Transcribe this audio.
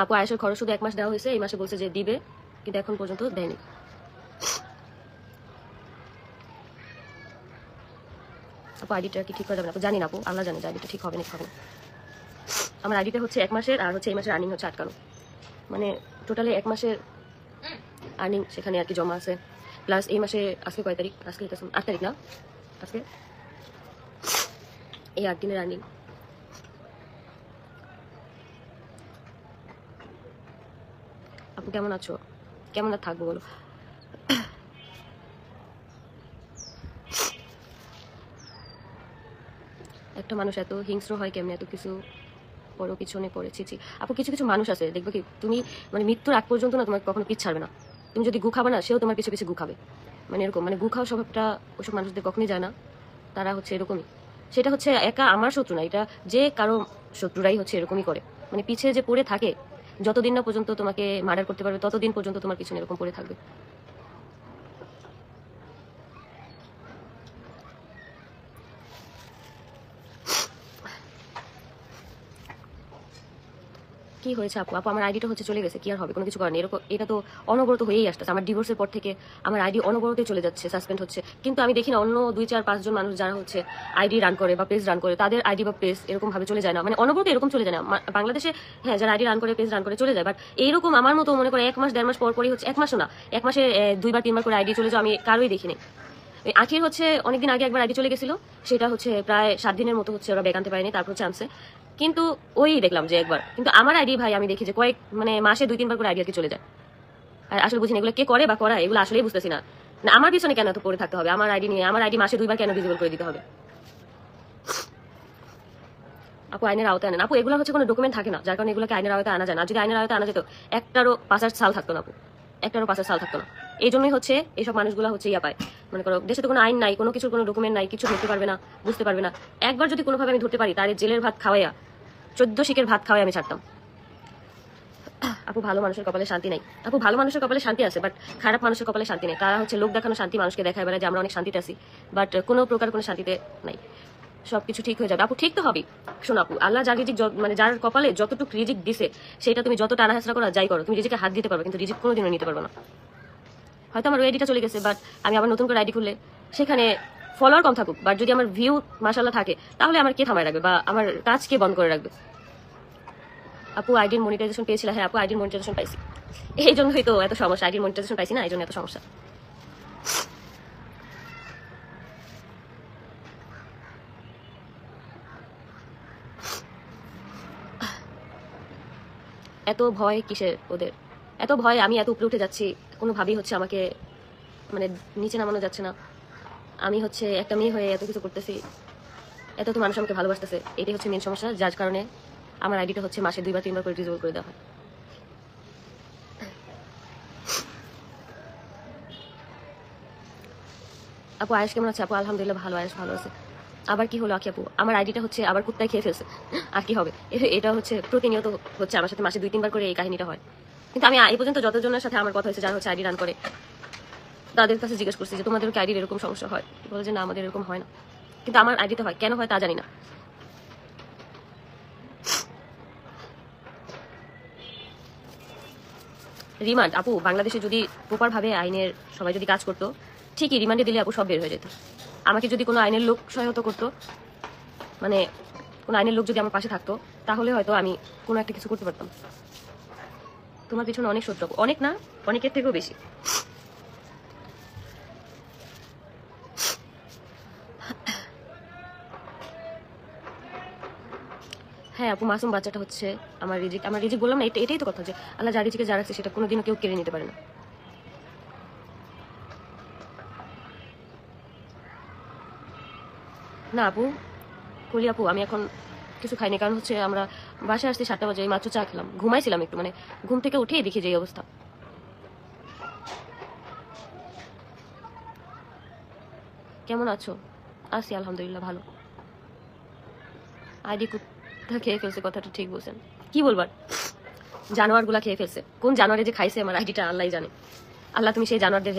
আপু আয়েশের খরচ শুধু 1 মাস দেওয়া হয়েছে, এই মাসে বলছে যে দিবে, কিন্তু এখন পর্যন্ত দেয়নি। আপু আইডিটা কি ঠিক করা যাবে না? আপু জানি না আপু, আল্লাহ জানে যে আইডিটা ঠিক হবে না হবে না। আমার আইডিটা হচ্ছে 1 মাসের, আর হচ্ছে এই মাসের আর্নিং হচ্ছে আটকানো, মানে টোটালি 1 মাসের আর্নিং সেখানে আর কি জমা আছে, প্লাস এই মাসে আজকে কয় তারিখ? আজকে 8 তারিখ না, আজকে এই 8 দিনের আর্নিং। আপু কেমন আছো? কেমন আর থাকবো বলো? একটা মানুষ এত হিংস্র হয় কেমনে? এত কিছু বড় পিছনে পড়েছি। আপু কিছু কিছু মানুষ আছে, দেখবে কি তুমি মানে মৃত্যুর আগ পর্যন্ত না তোমার কখনো পিছ ছাড়বে না। তুমি যদি গু খাবে না, সেও তোমার পিছু পিছু গু খাবে। মানে এরকম, মানে গু খাওয়া স্বভাবটা ওইসব মানুষদের কখনই যায় না। তারা হচ্ছে এরকমই। সেটা হচ্ছে একা আমার শত্রু না, এটা যে কারো শত্রুরাই হচ্ছে এরকমই করে। মানে পিছিয়ে যে পড়ে থাকে, যতদিন না পর্যন্ত তোমাকে মার্ডার করতে পারবে, ততদিন পর্যন্ত তোমার পিছনে এরকম পড়ে থাকবে। কি হয়েছে আপু? আপু আমার আইডিটা হচ্ছে চলে গেছে, কি আর হবে? কোনো কিছু করার নেই। এরকম এটা তো অনবরত হয়েই আসতেছে। আমার ডিভোর্সের পর থেকে আমার আইডি অনবরতই চলে যাচ্ছে, সাসপেন্ড হচ্ছে। কিন্তু আমি দেখি না অন্য 2, 4, 5 জন মানুষ যারা হচ্ছে আইডি রান করে বা পেজ রান করে, তাদের আইডি বা পেজ এরকম ভাবে চলে যায় না, মানে অনবরত এরকম চলে যায় না। বাংলাদেশে হ্যাঁ যারা আইডি রান করে পেজ রান করে চলে যায়, বাট এইরকম আমার মতো মনে করে 1 মাস 1.5 মাস পর পরই হচ্ছে, 1 মাসও না, 1 মাসে 2 বার 3 বার করে আইডি চলে যাও, আমি কারোই দেখিনি। আখির হচ্ছে অনেকদিন আগে একবার আইডি চলে গেছিল, সেটা হচ্ছে প্রায় 7 দিনের মতো হচ্ছে ওরা ব্যাক আনতে পারেনি, তারপর হচ্ছে আনছে। কিন্তু ওই দেখলাম যে একবার, কিন্তু আমার আইডি ভাই আমি দেখি যে কয়েক মানে মাসে 2-3 বার করে আইডি আর কি চলে যায়। আর আসলে বুঝিনি এগুলো কে করে বা করা, এগুলো আসলেই বুঝতেছি না। না আমার পিছনে কেন এত পড়ে থাকতে হবে? আমার আইডি নিয়ে আমার আইডি মাসে 2 বার কেন ভিজিবল করে দিতে হবে? আপু আইনের আওতায় আনেন। আপু এগুলো হচ্ছে কোনো ডকুমেন্ট থাকে না, যার কারণে এগুলোকে আইনের আওতায় আনা যায় না। যদি আইনের আওতায় আনা যেত, একটারও 5 সাল থাকতো না আপু, একটারও 5 সাল থাকতো না। এই জন্যই হচ্ছে এইসব মানুষগুলো হচ্ছে ইয়া পায়। মনে করো দেশে তো কোনো আইন নাই, কোনো কিছুর কোনো ডকুমেন্ট নাই, কিছু ধরতে পারবে না, বুঝতে পারবে না। একবার যদি কোনোভাবে আমি ধরতে পারি, তার জেলের ভাত খাওয়াইয়া 14 শিকের ভাত খাওয়াই আমি ছাড়তাম। আপু ভালো মানুষের কপালে শান্তি নাই। আপু ভালো মানুষের কপালে শান্তি আছে, বাট খারাপ মানুষের কপালে শান্তি নেই। তারা হচ্ছে লোক দেখানো শান্তি মানুষকে দেখায় বেড়ায় যে আমরা অনেক শান্তিতে আছি, বাট কোনো প্রকার কোনো শান্তিতে নাই। সবকিছু ঠিক হয়ে যাবে আপু, ঠিক তো হবেই। শোনো আপু, আল্লাহ যার রিজিক মানে যার কপালে যতটুকু রিজিক দিছে, সেটা তুমি যত টানা হেঁচড়া করো যাই করো, তুমি রিজিকে হাত দিতে পারবে, কিন্তু রিজিক কোনোদিনও নিতে পারবে না। হয়তো আমার ওই আইডিটা চলে গেছে, বাট আমি আবার নতুন করে আইডি খুললে সেখানে ফলোয়ার কম থাকুক, বাট যদি আমার ভিউ মাশাআল্লাহ থাকে, তাহলে আমার কে থামায় রাখবে বা আমার কাজ কে বন্ধ করে রাখবে? আপু আইডির মনিটাইজেশন পেয়েছিল? হ্যাঁ আপু আইডির মনিটাইজেশন পাইছি, এই জন্যই তো এত সমস্যা। আইডির মনিটাইজেশন পাইছি না, এই জন্য এত সমস্যা। এত ভয় কিসের ওদের? এত ভয়, আমি এত উপরে উঠে যাচ্ছি, কোনোভাবেই হচ্ছে আমাকে মানে নিচে নামানো যাচ্ছে না। আমি হচ্ছে একটা মেয়ে হয়ে এত কিছু করতেছি, এত তো মানুষ আমাকে ভালোবাসতেছে, এটাই হচ্ছে মেন সমস্যা, যার কারণে আমার আইডিটা হচ্ছে মাসে 2 বার 3 বার করে ডিসেবল করে দেওয়া হয়। আপু আয়েশ কেমন আছে? আপু আলহামদুলিল্লাহ ভালো, আয়েশ ভালো আছে। আবার কি হলো আখি আপু? আমার আইডিটা হচ্ছে আবার কুত্তায় খেয়ে ফেলছে, আর কি হবে? এটা হচ্ছে প্রতিনিয়ত হচ্ছে আমার সাথে, মাসে 2-3 বার করে এই কাহিনীটা হয়। কিন্তু আমি এই পর্যন্ত যতজনের সাথে আমার কথা হয়েছে, যারা হচ্ছে আইডি রান করে, তাদের কাছে জিজ্ঞেস করছি যে তোমাদের কি আইডির এরকম সমস্যা হয়? বলে যে না, আমাদের এরকম হয় না। কিন্তু আমার আইডিতে হয়, কেন হয় তা জানি না। রিমান্ড আপু, বাংলাদেশে যদি প্রপার ভাবে আইনের সবাই যদি কাজ করতো, ঠিকই রিমান্ডে দিলে আপু সব বের হয়ে যেত। আমাকে যদি কোনো আইনের লোক সহায়তা করতো, মানে কোনো আইনের লোক যদি আমার পাশে থাকতো, তাহলে হয়তো আমি কোনো একটা কিছু করতে পারতাম। তোমার পিছনে অনেক শত্রু, অনেক না, অনেকের থেকেও বেশি। হ্যাঁ আপু, মাসুম বাচ্চাটা হচ্ছে আমার রিজিক। আমার রিজিক বললাম না, এটাই তো কথা, যে আল্লাহ যার রিজিকে যা রাখছে সেটা কোনোদিনও কেউ কেড়ে নিতে পারে না। না আপু, কলি আপু আমি এখন কিছু খাইনি, কারণ হচ্ছে আমরা বাসায় আসছি 7টা বাজে, মাত্র চা খেলাম, ঘুমাইছিলাম একটু, মানে ঘুম থেকে উঠেই দেখি যে এই অবস্থা। কেমন আছো? আছি আলহামদুলিল্লাহ ভালো। আইডি কুত্তা খেয়ে ফেলছে, কথাটা ঠিক বলছেন। কি বলবার, জানোয়ার গুলা খেয়ে ফেলছে। কোন জানোয়ারে যে খাইছে আমার আইডিটা আল্লাহ জানে। আল্লাহ তুমি সেই জানোয়ারদের